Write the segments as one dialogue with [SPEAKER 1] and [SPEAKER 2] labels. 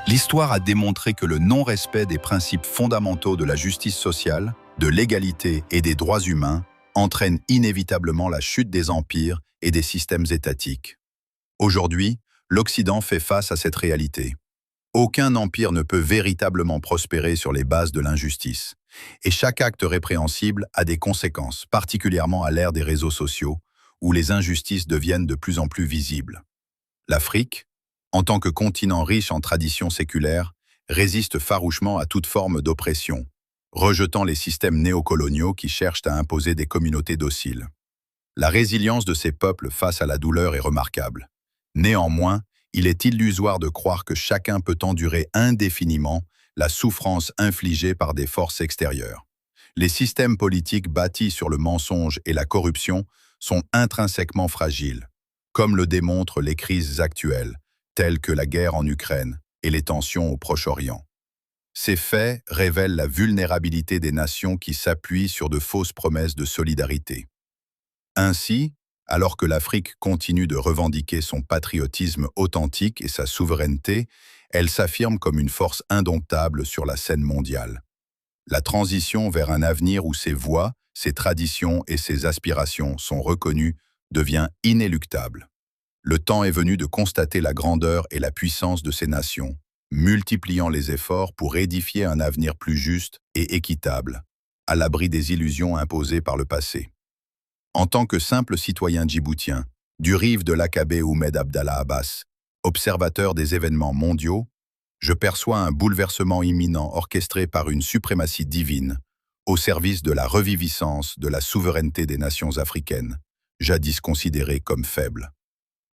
[SPEAKER 1] L'histoire a démontré que le non-respect des principes fondamentaux de la justice sociale, de l'égalité et des droits humains entraîne inévitablement la chute des empires et des systèmes étatiques. Aujourd'hui, l'Occident fait face à cette réalité. Aucun empire ne peut véritablement prospérer sur les bases de l'injustice. Et chaque acte répréhensible a des conséquences, particulièrement à l'ère des réseaux sociaux, où les injustices deviennent de plus en plus visibles. L'Afrique, en tant que continent riche en traditions séculaires, résiste farouchement à toute forme d'oppression, rejetant les systèmes néocoloniaux qui cherchent à imposer des communautés dociles. La résilience de ces peuples face à la douleur est remarquable. Néanmoins, il est illusoire de croire que chacun peut endurer indéfiniment la souffrance infligée par des forces extérieures. Les systèmes politiques bâtis sur le mensonge et la corruption sont intrinsèquement fragiles, comme le démontrent les crises actuelles, telles que la guerre en Ukraine et les tensions au Proche-Orient. Ces faits révèlent la vulnérabilité des nations qui s'appuient sur de fausses promesses de solidarité. Ainsi, alors que l'Afrique continue de revendiquer son patriotisme authentique et sa souveraineté, elle s'affirme comme une force indomptable sur la scène mondiale. La transition vers un avenir où ses voix, ses traditions et ses aspirations sont reconnues devient inéluctable. Le temps est venu de constater la grandeur et la puissance de ces nations, multipliant les efforts pour édifier un avenir plus juste et équitable, à l'abri des illusions imposées par le passé. En tant que simple citoyen djiboutien, du rive de l'Aqabé Oumed Abdallah Abbas, observateur des événements mondiaux, je perçois un bouleversement imminent orchestré par une suprématie divine, au service de la reviviscence de la souveraineté des nations africaines, jadis considérées comme faibles.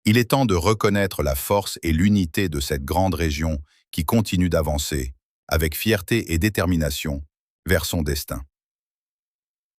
[SPEAKER 1] Il est temps de reconnaître la force et l'unité de cette grande région qui continue d'avancer, avec fierté et détermination, vers son destin.